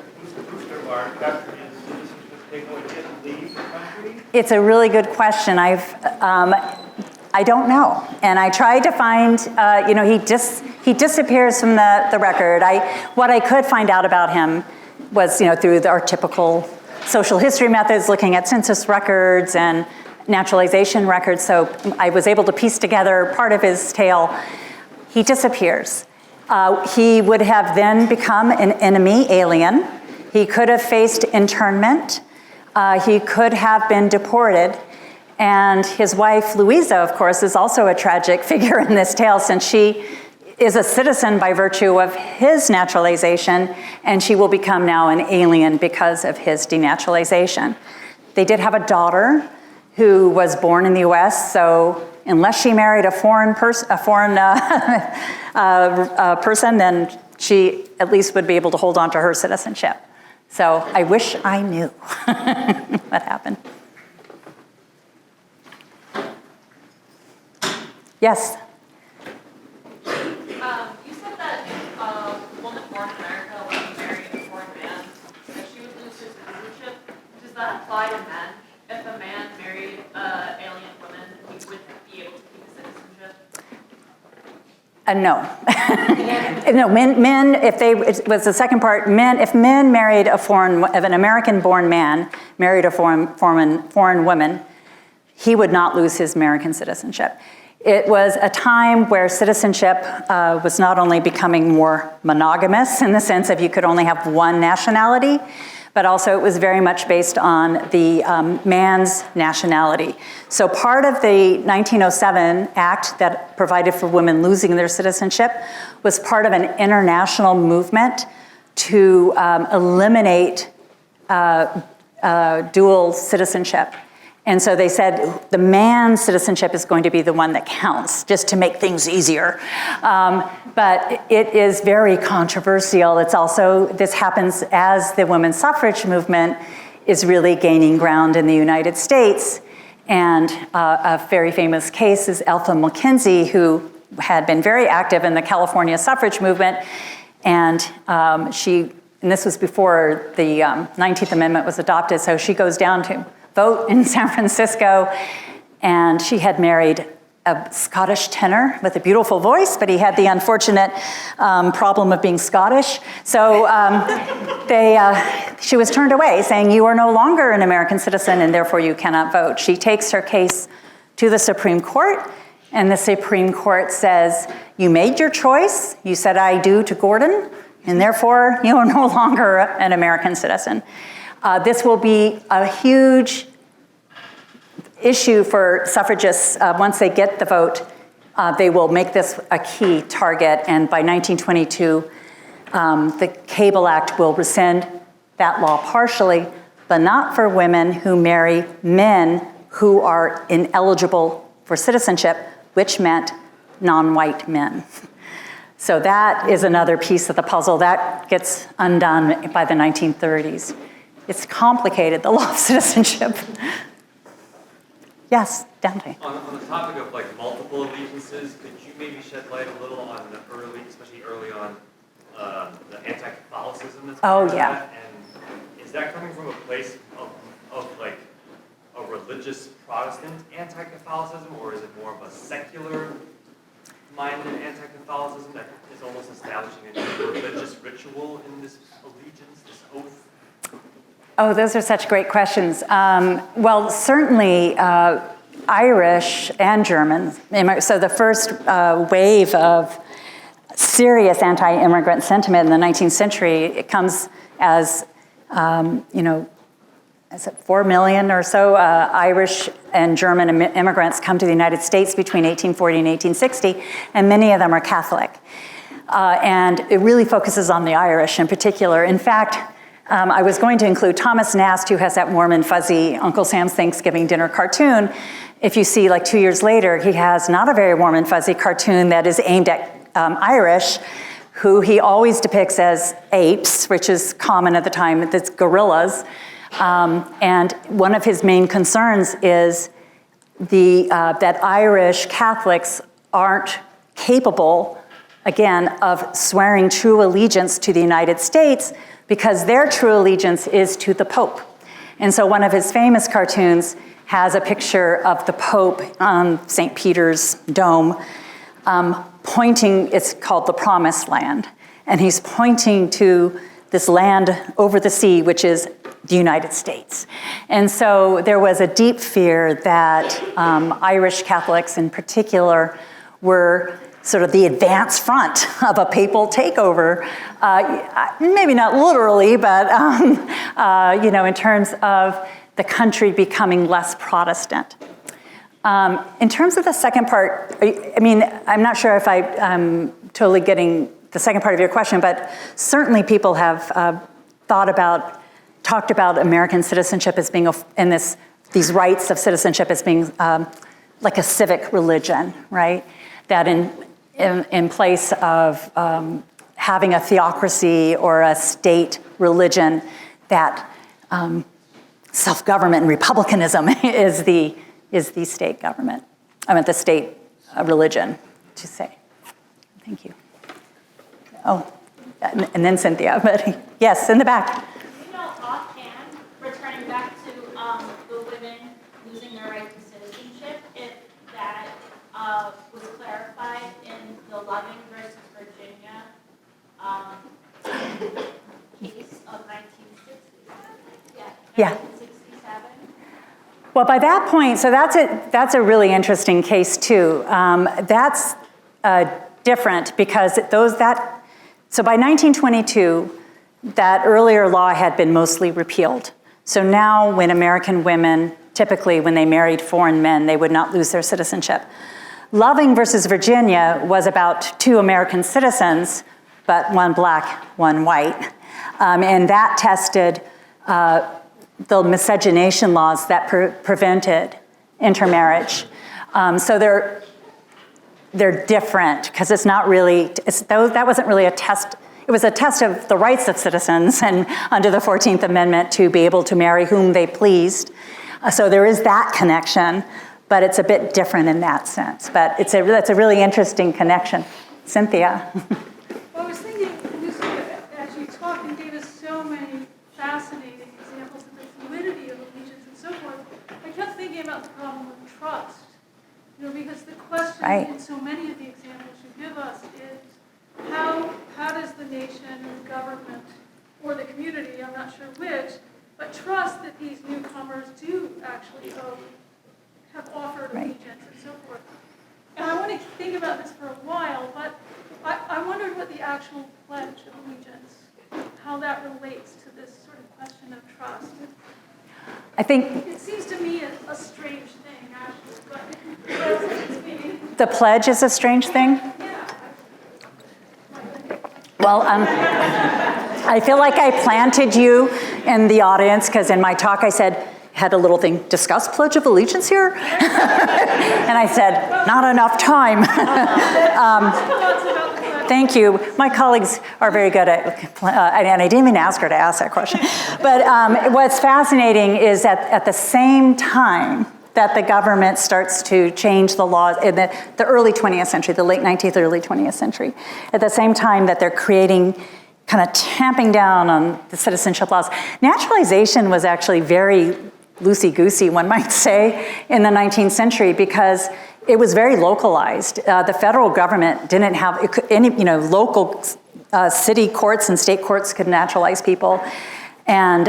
Bustermark after his citizenship taken away? Did he leave the country? It's a really good question. I don't know. And I tried to find, he disappears from the record. What I could find out about him was, through our typical social history methods, looking at census records and naturalization records. So I was able to piece together part of his tale. He disappears. He would have then become an enemy alien. He could have faced internment. He could have been deported. And his wife, Louisa, of course, is also a tragic figure in this tale, since she is a citizen by virtue of his naturalization, and she will become now an alien because of his denaturalization. They did have a daughter who was born in the US, so unless she married a foreign person, then she at least would be able to hold on to her citizenship. So I wish I knew what happened. Yes? You said that a woman born in America when married a foreign man, that she would lose her citizenship. Does that apply to men? If a man married an alien woman, he would be able to keep his citizenship? No. No, men, it was the second part, if men married if an American-born man married a foreign woman, he would not lose his American citizenship. It was a time where citizenship was not only becoming more monogamous in the sense of you could only have one nationality, but also it was very much based on the man's nationality. So part of the 1907 Act that provided for women losing their citizenship was part of an international movement to eliminate dual citizenship. And so they said the man's citizenship is going to be the one that counts, just to make things easier. But it is very controversial. It's also, this happens as the women's suffrage movement is really gaining ground in the United States. And a very famous case is Ethel McKenzie, who had been very active in the California suffrage movement, and this was before the 19th Amendment was adopted, so she goes down to vote in San Francisco, and she had married a Scottish tenor with a beautiful voice, but he had the unfortunate problem of being Scottish. So she was turned away, saying, "You are no longer an American citizen, and therefore you cannot vote." She takes her case to the Supreme Court, and the Supreme Court says, "You made your choice. You said 'I do' to Gordon, and therefore you are no longer an American citizen." This will be a huge issue for suffragists. Once they get the vote, they will make this a key target, and by 1922, the Cable Act will rescind that law partially, but not for women who marry men who are ineligible for citizenship, which meant non-white men. So that is another piece of the puzzle that gets undone by the 1930s. It's complicated, the law of citizenship. Yes, Dante. On the topic of like multiple allegiances, could you maybe shed light a little on the especially early on, the anti-Catholicism that's Oh, part of yeah. that? And is that coming from a place of like a religious Protestant anti-Catholicism, or is it more of a secular-minded anti-Catholicism that is almost establishing a new religious ritual in this allegiance, this oath? Oh, those are such great questions. Well, certainly Irish and Germans. So the first wave of serious anti-immigrant sentiment in the 19th century, it comes as, is it 4 million or so Irish and German immigrants come to the United States between 1840 and 1860, and many of them are Catholic. And it really focuses on the Irish in particular. In fact, I was going to include Thomas Nast, who has that warm and fuzzy Uncle Sam's Thanksgiving dinner cartoon. If you see, like 2 years later, he has not a very warm and fuzzy cartoon that is aimed at Irish, who he always depicts as apes, which is common at the time, that's gorillas. And one of his main concerns is that Irish Catholics aren't capable, again, of swearing true allegiance to the United States, because their true allegiance is to the Pope. And so one of his famous cartoons has a picture of the Pope on St. Peter's Dome, pointing, it's called the Promised Land, and he's pointing to this land over the sea, which is the United States. And so there was a deep fear that Irish Catholics in particular were sort of the advance front of a papal takeover, maybe not literally, but in terms of the country becoming less Protestant. In terms of the second part, I'm not sure if I'm totally getting the second part of your question, but certainly people have talked about American citizenship as being, these rights of citizenship as being like a civic religion, right? That in place of having a theocracy or a state religion, that self-government and republicanism is the state government. The state religion, to say. Thank you. Oh, and then Cynthia, but yes, in the back. Offhand, returning back to the women losing their right to citizenship, if that was clarified in the Loving versus Virginia case of 1967? Yeah. 1967. Well, by that point, so that's a really interesting case too. That's different because so by 1922, that earlier law had been mostly repealed. So now when American women, typically when they married foreign men, they would not lose their citizenship. Loving versus Virginia was about two American citizens, but one black, one white. And that tested the miscegenation laws that prevented intermarriage. So they're different because it's not really, that wasn't really a test. It was a test of the rights of citizens and under the 14th Amendment to be able to marry whom they pleased. So there is that connection. but it's a bit different in that sense. But that's a really interesting connection. Cynthia. Well, I was thinking, Lucy, as you talked and gave us so many fascinating examples of the fluidity of allegiance and so forth, I kept thinking about the problem of trust. Because the question in so many of the examples you give us is how does the nation and the government or the community, I'm not sure which, but trust that these newcomers do actually have offered allegiance and so forth. And I want to think about this for a while, but I wondered what the actual pledge of allegiance, how that relates to this sort of question of trust. I think it seems to me a strange thing, actually, but the pledge is a strange thing. Yeah. Well, I feel like I planted you in the audience because in my talk I had a little thing, discuss Pledge of Allegiance here? And I said, not enough time. Thank you. My colleagues are very good at, and I didn't even ask her to ask that question. But what's fascinating is that at the same time that the government starts to change the laws in the early 20th century, the late 19th, early 20th century, at the same time that they're creating, kind of tamping down on the citizenship laws, naturalization was actually very loosey-goosey, one might say, in the 19th century because it was very localized. The federal government didn't have any, local city courts and state courts could naturalize people. And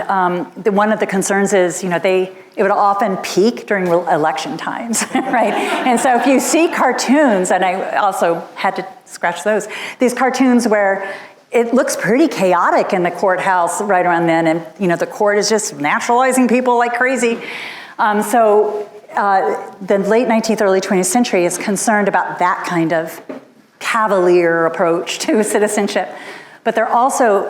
one of the concerns is, it would often peak during election times, right? And so if you see cartoons, and I also had to scratch those, these cartoons where it looks pretty chaotic in the courthouse right around then, and the court is just naturalizing people like crazy. So the late 19th, early 20th century is concerned about that kind of cavalier approach to citizenship. But they're also,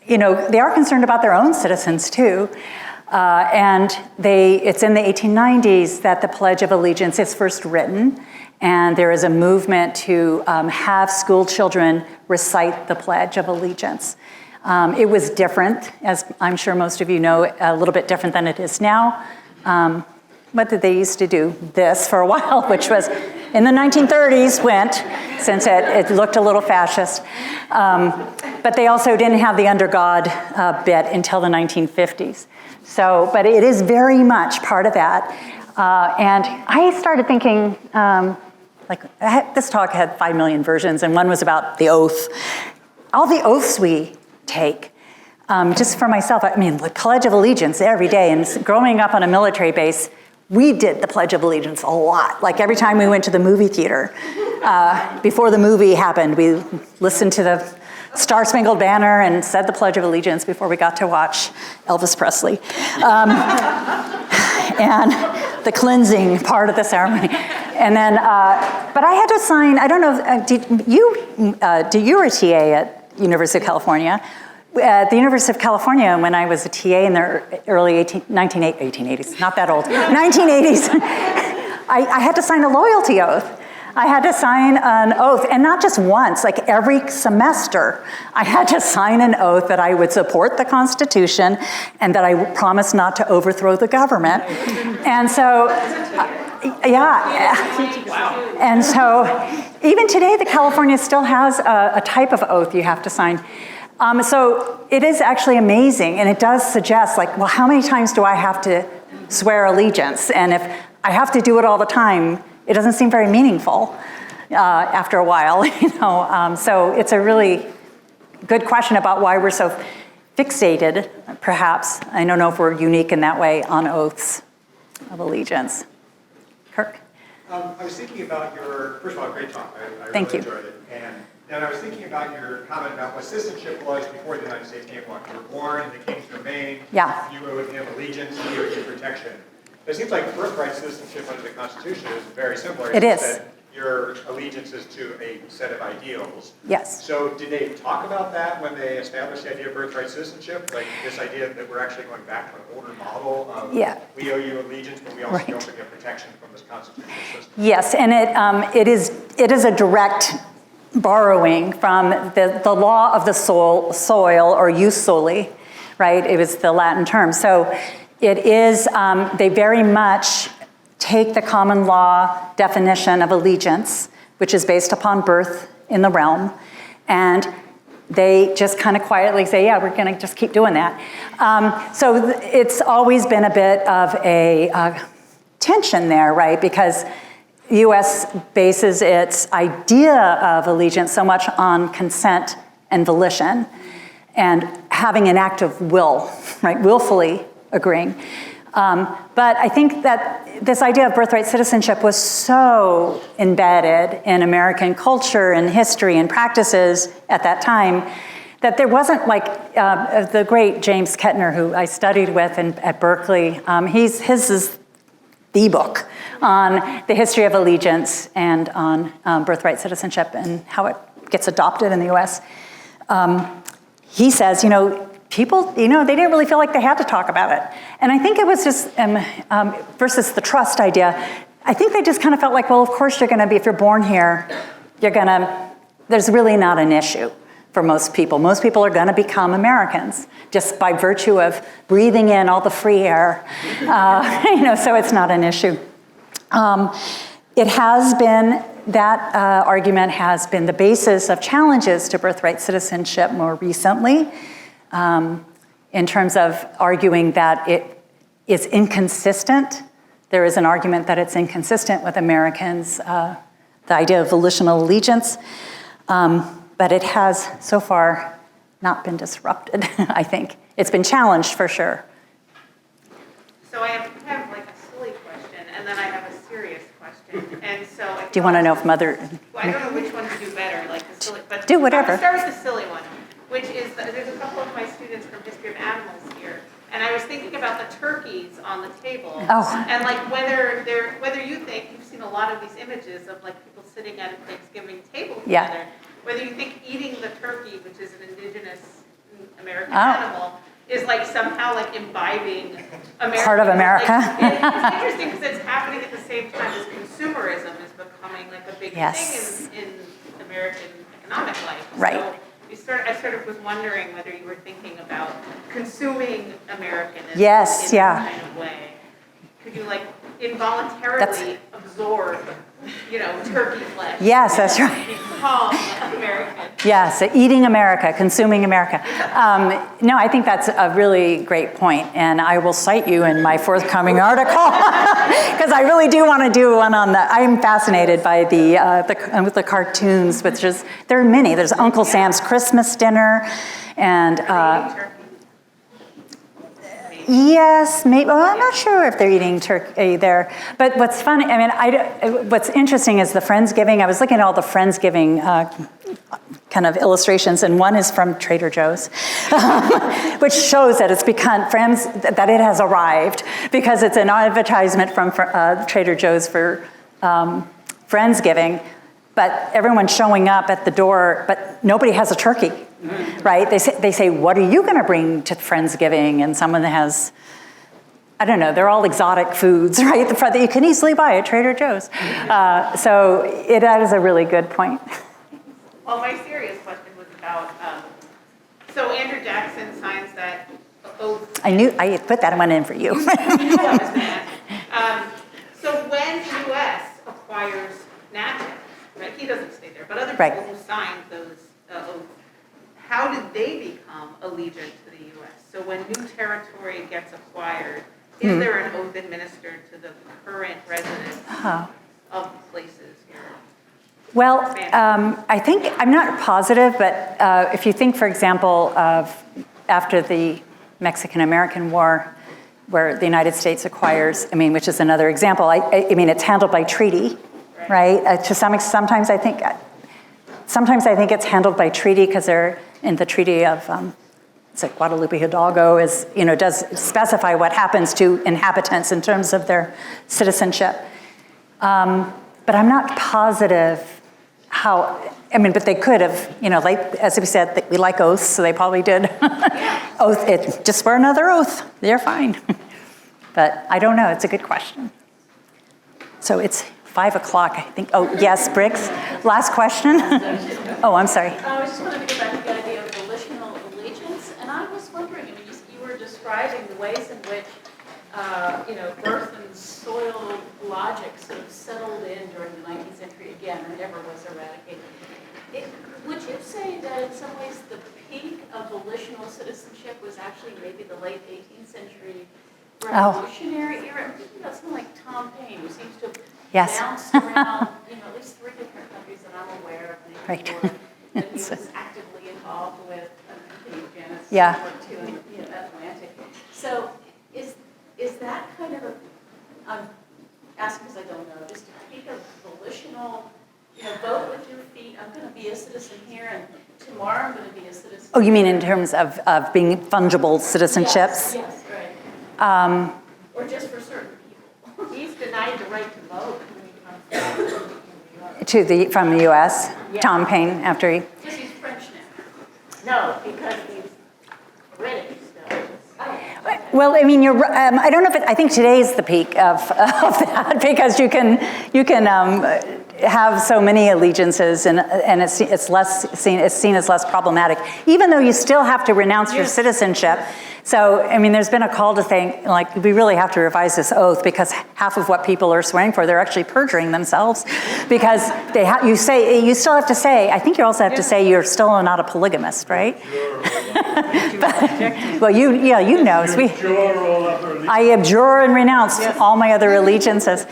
they are concerned about their own citizens too. And it's in the 1890s that the Pledge of Allegiance is first written. And there is a movement to have school children recite the Pledge of Allegiance. It was different, as I'm sure most of you know, a little bit different than it is now. But they used to do this for a while, which was in the 1930s since it looked a little fascist. But they also didn't have the under God bit until the 1950s. So, but it is very much part of that. And I started thinking, this talk had 5 million versions, and one was about the oath. All the oaths we take, just for myself, the Pledge of Allegiance every day, and growing up on a military base, we did the Pledge of Allegiance a lot. Like every time we went to the movie theater, before the movie happened, we listened to the Star Spangled Banner and said the Pledge of Allegiance before we got to watch Elvis Presley. And the cleansing part of the ceremony. And then, but I had to sign, I don't know, you were a TA at University of California. At the University of California, when I was a TA in the early 1880s, not that old, 1980s, I had to sign a loyalty oath. I had to sign an oath, and not just once, like every semester, I had to sign an oath that I would support the Constitution and that I promised not to overthrow the government. And so, and so even today, the California still has a type of oath you have to sign. So it is actually amazing, and it does suggest, well, how many times do I have to swear allegiance? And if I have to do it all the time, it doesn't seem very meaningful after a while, So it's a really good question about why we're so fixated, perhaps. I don't know if we're unique in that way on oaths of allegiance. Kirk? I was thinking about first of all, great talk. I Thank really you. enjoyed it. And then I was thinking about your comment about what citizenship was before the United States came along. You were born in the King's domain. Yeah. You owed him allegiance. He owed you protection. It seems like birthright citizenship under the Constitution is very similar. It is. That your allegiance is to a set of ideals. Yes. So did they talk about that when they established the idea of birthright citizenship? Like this idea that we're actually going back to an older model of we owe you allegiance, but we also don't get protection from this constitutional system? Yes, and it is a direct borrowing from the law of the soil or jus soli, right? It was the Latin term. So it is, they very much take the common law definition of allegiance, which is based upon birth in the realm, and they just kind of quietly say, yeah, we're going to just keep doing that. So it's always been a bit of a tension there, right? Because the U.S. bases its idea of allegiance so much on consent and volition and having an act of will, right? Willfully agreeing. But I think that this idea of birthright citizenship was so embedded in American culture and history and practices at that time that there wasn't like the great James Kettner, who I studied with at Berkeley. His is the book on the history of allegiance and on birthright citizenship and how it gets adopted in the US. He says, people, they didn't really feel like they had to talk about it. And I think it was just, versus the trust idea, I think they just kind of felt like, well, of course you're gonna be, if you're born here, there's really not an issue for most people. Most people are gonna become Americans just by virtue of breathing in all the free air. So it's not an issue. It has been, that argument has been the basis of challenges to birthright citizenship more recently, in terms of arguing that it is inconsistent. There is an argument that it's inconsistent with Americans, the idea of volitional allegiance, but it has so far not been disrupted, I think. It's been challenged for sure. So I have like a silly question, and then I have a serious question. And so Do you want to know if Mother... Well, I don't know which one to do better, like the silly, but do whatever. I'll start with the silly one, which is there's a couple of my students from History of Animals here, and I was thinking about the turkeys on the table, and like whether you think you've seen a lot of these images of like people sitting at a Thanksgiving table together, whether you think eating the turkey, which is an indigenous American animal, is like somehow like imbibing America. Part of America. Like, it's interesting because it's happening at the same time as consumerism is becoming like a big thing in American economic life. Right. So I sort of was wondering whether you were thinking about consuming Americanism in yeah. that kind of way. Could you like involuntarily absorb, turkey flesh? Yes, that's right. Become American. Yeah, so eating America, consuming America. No, I think that's a really great point, and I will cite you in my forthcoming article because I really do want to do one on that. I'm fascinated by the cartoons, which is there are many. There's Uncle Sam's Christmas Dinner, and. Yes, maybe. Well, I'm not sure if they're eating turkey there. But what's funny, what's interesting is the Friendsgiving. I was looking at all the Friendsgiving kind of illustrations, and one is from Trader Joe's, which shows that it's become that it has arrived because it's an advertisement from Trader Joe's for Friendsgiving, but everyone's showing up at the door, but nobody has a turkey. Right? They say, what are you going to bring to Friendsgiving? And someone has, I don't know, they're all exotic foods, right? That you can easily buy at Trader Joe's. So that is a really good point. Well, my serious question was about, so Andrew Jackson signs that oath. I put that one in for you. You knew I was going to ask. So when the U.S. acquires NATIC, right, he doesn't stay there, but other people who signed those oaths, how did they become allegiant to the U.S.? So when new territory gets acquired, is there an oath administered to the current residents of the places here? Well, I think, I'm not positive, but if you think, for example, of after the Mexican-American War, where the United States acquires, which is another example, it's handled by treaty, right? To some extent, sometimes I think it's handled by treaty because they're in the treaty of, it's like Guadalupe Hidalgo does specify what happens to inhabitants in terms of their citizenship. But I'm not positive how, but they could have, like, as we said, we like oaths, so they probably did. Just for another oath, they're fine. But I don't know, it's a good question. So it's 5 o'clock, I think. Oh, yes, Briggs, last question. Oh, I'm sorry. I just wanted to go back to the idea of volitional allegiance, and I was wondering, you were describing the ways in which, birth and soil life logic sort of settled in during the 19th century again and never was eradicated. Would you say that in some ways the peak of volitional citizenship was actually maybe the late 18th century revolutionary era? I'm thinking about someone like Tom Paine, who seems to have bounced around, at least 3 different countries that I'm aware of. Right. That he was actively involved with, Janice, too, in the Atlantic. So is that kind of I'm asking because I don't know, just a peak of volitional, vote with your feet, I'm going to be a citizen here, and tomorrow I'm going to be a citizen. Oh, you mean in terms of being fungible citizenships? Yes, right. Or just for certain people. He's denied the right to vote From the U.S., Tom Paine, after he... Because he's French now. No, because he's British still. Well, I mean, you're. I don't know if I think today's the peak of that, because you can have so many allegiances, and it's seen as less problematic, even though you still have to renounce your citizenship. So, I mean, there's been a call to think, like, we really have to revise this oath, because half of what people are swearing for, they're actually perjuring themselves, because you still have to say, I think you also have to say you're still not a polygamist, right? Well, you know. I abjure and renounce all my other allegiances.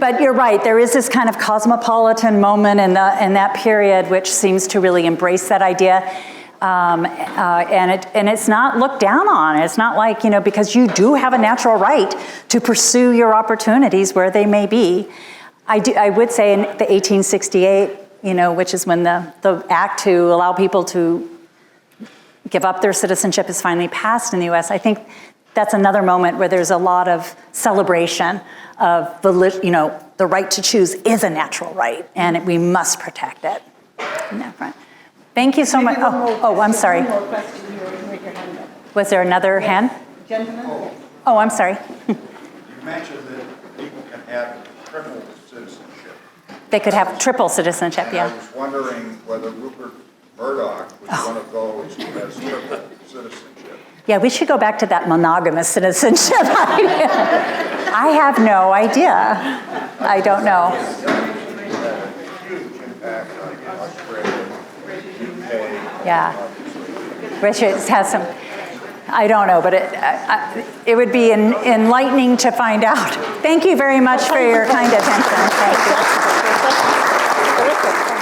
But you're right, there is this kind of cosmopolitan moment in that period which seems to really embrace that idea. And it's not looked down on. It's not like, because you do have a natural right to pursue your opportunities where they may be. I would say in the 1868, which is when the act to allow people to give up their citizenship is finally passed in the US, I think that's another moment where there's a lot of celebration of, the right to choose is a natural right, and we must protect it in that front. Thank you so much. Oh, I'm sorry. One more question. You raise your hand up. Was there another hand? Gentlemen? Oh, I'm sorry. You mentioned that people can have triple citizenship. They could have triple citizenship, And I was wondering whether Rupert Murdoch was one of those who has triple citizenship. Yeah, we should go back to that monogamous citizenship idea. I have no idea. I don't know. Huge impact on Australia, UK. Yeah. Richard has some, I don't know, but it would be enlightening to find out. Thank you very much for your kind attention. Thank you.